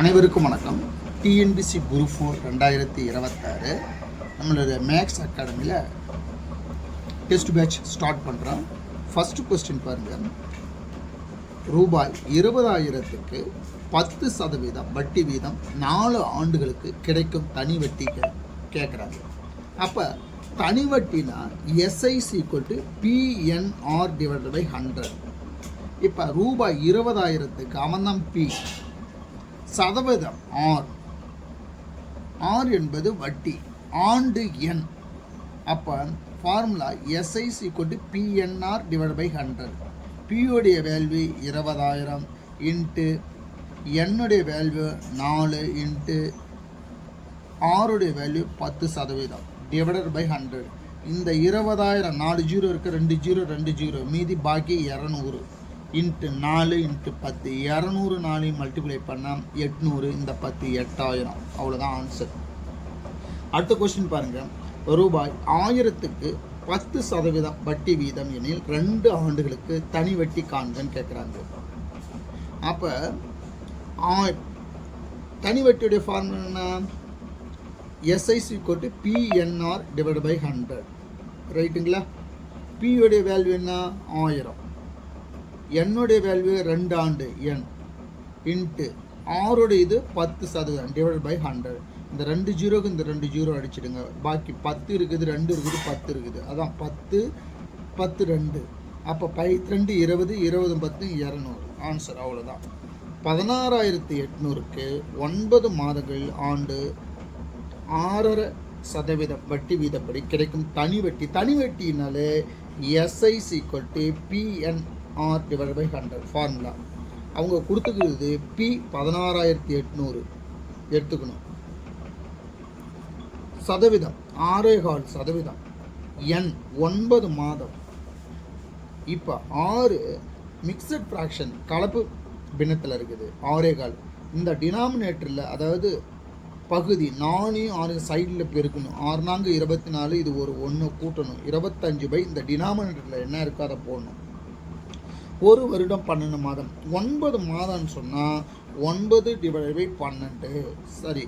அனைவருக்கும் வணக்கம். TNPSC group 4 2026 நம்மளோட மேக்ஸ் அகாடமியில் டெஸ்ட் பேட்ச் ஸ்டார்ட் பண்ணுறோம். ஃபஸ்ட்டு கொஸ்டின் பாருங்கள். ரூபாய் 20,000க்கு 10% வட்டி வீதம் 4 ஆண்டுகளுக்கு கிடைக்கும் தனி வட்டி கேட்குறாங்க. அப்போ தனி வட்டினா SI is equal to PNR divided by 100. இப்போ ரூபாய் 20,000க்கு அவன் தான் பி, சதவீதம் ஆர், ஆர் என்பது வட்டி, ஆண்டு எண். அப்போ formula SI is equal to PNR divide by 100. பியோடைய வேல்யூ 20,000 இன்ட்டு என்னுடைய வேல்யூ 4 இன்ட்டு ஆருடைய வேல்யூ 10% டிவைடட் பை 100. இந்த 20,000 4 ஜீரோ இருக்குது, 2 ஜீரோ 2 ஜீரோ, மீதி பாக்கி 200 இன்ட்டு 4 இன்ட்டு 10. 200 4 மல்டிப்ளை பண்ணால் 800, இந்த 10 8000. அவ்வளோதான் ஆன்சர். அடுத்த கொஸ்டின் பாருங்கள். ரூபாய் 1000க்கு 10% வட்டி வீதம் எனில் 2 ஆண்டுகளுக்கு தனி வட்டி காண்கன்னு கேட்குறாங்க. அப்போ தனி வட்டியுடைய ஃபார்முலா என்ன? SI is equal to PNR divide by 100. ரைட்டுங்களா? பியோடைய வேல்யூ என்ன? 1000. என்னுடைய வேல்யூ 2 ஆண்டு என் இன்ட்டு ஆருடைய இது 10% டிவைட் பை 100. இந்த 2 ஜீரோக்கு இந்த 2 ஜீரோ அடிச்சிடுங்க. பாக்கி 10 இருக்குது, 2 இருக்குது, 10 இருக்குது. அதான் 10 10 2. அப்போ 12 20 20 10 200. ஆன்சர் அவ்வளோதான். 16,800க்கு 9 மாதங்கள் ஆண்டு 6.5% வட்டி வீதப்படி கிடைக்கும் தனி வட்டி. தனி வட்டினாலே SI is equal to PNR divide by 100. Formula அவங்க கொடுத்துக்கிறது பி 16,800 எடுத்துக்கணும். சதவீதம் 6.25%. என் 9 மாதம். இப்போ 6 மிக்சட் ஃப்ராக்ஷன் கலப்பு பின்னத்தில் இருக்குது. 6.25 இந்த டினாமினேட்டரில், அதாவது பகுதி 4 6 சைடில் பெருக்கணும். 6 4 24, இது ஒரு 1 கூட்டணும். 25 பை இந்த டினாமினேட்டரில் என்ன இருக்கோ அதை போடணும். ஒரு வருடம் 12 மாதம். 9 மாதம்னு சொன்னால் 9 டிவைட் பை 12. சரி,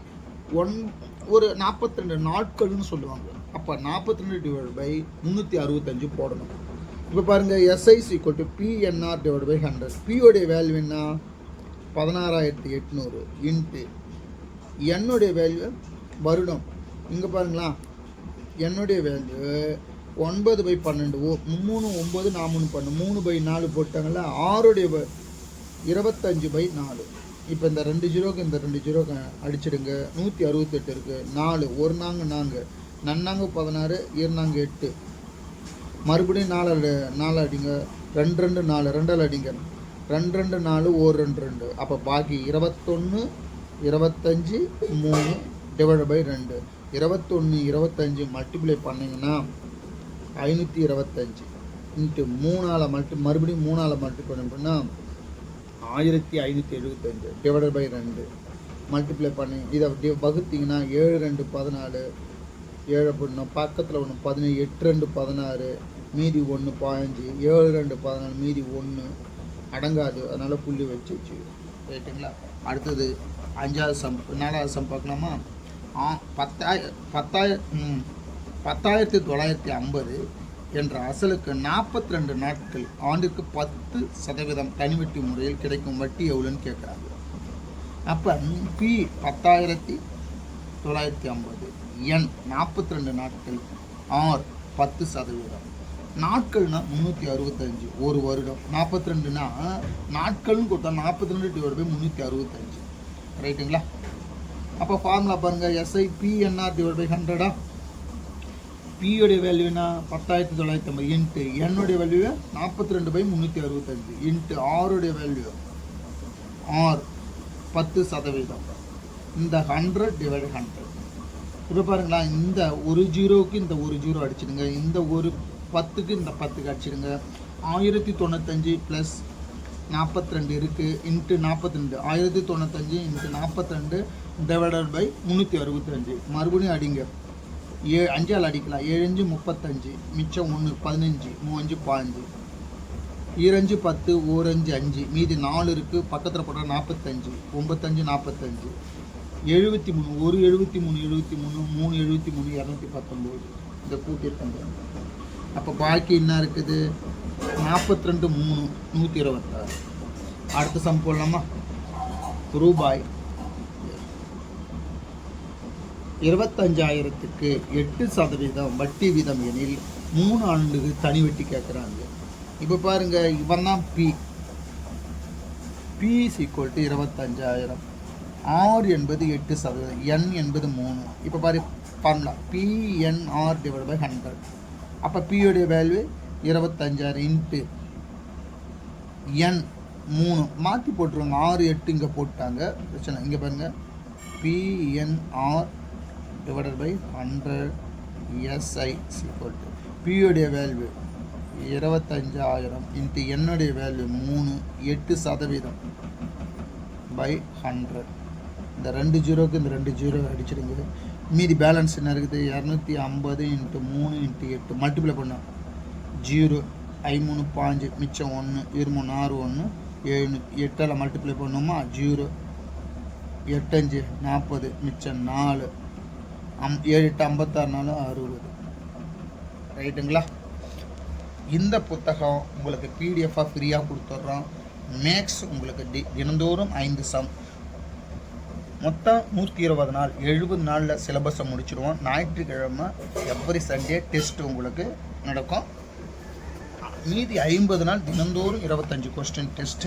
ஒரு 42 நாட்கள்னு சொல்லுவாங்க. அப்போ 42 டிவைட் பை 365 போடணும். இப்போ பாருங்கள், SI is equal to PNR divide by 100. பியோடைய வேல்யூ என்ன? 16,800 இன்ட்டு என்னுடைய வேல்யூ வருடம். இங்கே பாருங்களா, என்னுடைய வேல்யூ 9 பை 12. 3 9 4 3 3 பை 4 போட்டாங்களா. 6 25 பை 4. இப்போ இந்த 2 ஜீரோக்கு இந்த 2 ஜீரோக்கு அடிச்சிடுங்க. 168 இருக்குது. 4 1 நாங்க 4 நன்னாங்க 16 2 8. மறுபடியும் 4 அடிங்க. 2 2 4 2 அடிங்க. 2 2 4 1 2 2. அப்போ பாக்கி 21 25 3 டிவைட் பை 2. 21 25 மல்டிப்ளை பண்ணிங்கன்னா 525 இன்ட்டு 3 மறுபடியும் 3 மல்டிப்ளை பண்ணால் 1575 டிவைட் பை 2 மல்டிப்ளை பண்ணி இதை வகுத்திங்கன்னா 7 2 14, 7 பண்ணணும் பக்கத்தில் 1 17, 8 2 16, மீதி 1 15, 7 2 14, மீதி 1 அடங்காது. அதனால் புள்ளி வச்சு ரைட்டுங்களா? அடுத்தது 5வது சம், 4வது சம் பார்க்கலாமா? 10,950 என்ற அசலுக்கு 42 நாட்கள் ஆண்டுக்கு 10% தனிவட்டி முறையில் கிடைக்கும் வட்டி எவ்வளோன்னு கேட்குறாங்க. அப்போ பி 10,950, என் 42 நாட்கள், ஆர் 10%. நாட்கள்னா 365, ஒரு வருடம். 42னா நாட்கள்னு கொடுத்தா 42 டிவைட் பை 365. ரைட்டுங்களா? அப்போ ஃபார்முலா பாருங்கள். SI PNR divide by 100. பியோடைய வேல்யூனா 10,950 இன்ட்டு என்னுடைய வேல்யூ 42 பை 365 இன்ட்டு ஆருடைய வேல்யூ ஆர் 10%. இந்த 100 டிவைட் 100. இப்போ பாருங்களா, இந்த ஒரு ஜீரோவுக்கு இந்த ஒரு ஜீரோ அடிச்சிடுங்க. இந்த ஒரு 10க்கு இந்த 10க்கு அடிச்சிடுங்க. 1095 ப்ளஸ் 42 இருக்குது இன்ட்டு 42. 1095 into 42 divided by 365. மறுபடியும் அடிங்க. 5ஆல் அடிக்கலாம். 7 5 35, மிச்சம் 1 15, 3 5 15. ஈரஞ்சு 10, ஓரஞ்சு 5, மீதி 4 இருக்குது, பக்கத்தில் போட்டால் 45, 95, 45, 73, ஒரு 73, 73, 3 73, 219, இந்த கூட்டியிருக்கேன். அப்போ பாக்கி என்ன இருக்குது? 42, 3, 126. அடுத்த சம் போடலாமா? ரூபாய் 25,000க்கு 8% வட்டி வீதம் எனில் 3 ஆண்டுக்கு தனி வட்டி கேட்குறாங்க. இப்போ பாருங்க, இவன் தான் P is equal to 25,000, R என்பது 8%, என் என்பது 3. இப்போ பாரு ஃபார்முலா பிஎன்ஆர் டிவைட் பை 100. அப்போ பியோடைய வேல்யூ 25,000 இன்ட்டு என் 3 மாற்றி போட்டுருவாங்க. 6, 8 இங்கே போட்டாங்க, பிரச்சனை. இங்கே பாருங்கள், PNR divided by 100 SI equal to பியோடைய வேல்யூ 25,000 இன்ட்டு என்னுடைய வேல்யூ 3, 8% பை 100. இந்த 2 ஜீரோக்கு இந்த 2 ஜீரோ அடிச்சிடுங்க. மீதி பேலன்ஸ் என்ன இருக்குது? 250 இன்ட்டு 3 இன்ட்டு 8 மல்டிப்ளை பண்ணோம். 0, 5 3 5, மிச்சம் 1, 2 3 6 1 7, 8ஆல் மல்டிப்ளை பண்ணோமா? 0, 8 5 40, மிச்சம் 4, 7 8 56 60. ரைட்டுங்களா? இந்த புத்தகம் உங்களுக்கு பிடிஎஃபாக ஃப்ரீயாக கொடுத்துட்றோம். மேக்ஸ் உங்களுக்கு தினந்தோறும் 5 சம், மொத்தம் 120 நாள், 70 நாளில் சிலபஸை முடிச்சிடுவோம். ஞாயிற்றுக்கிழமை எவ்ரி சண்டே டெஸ்ட் உங்களுக்கு நடக்கும். மீதி 50 நாள் தினந்தோறும் 25 கொஸ்டின் டெஸ்ட்.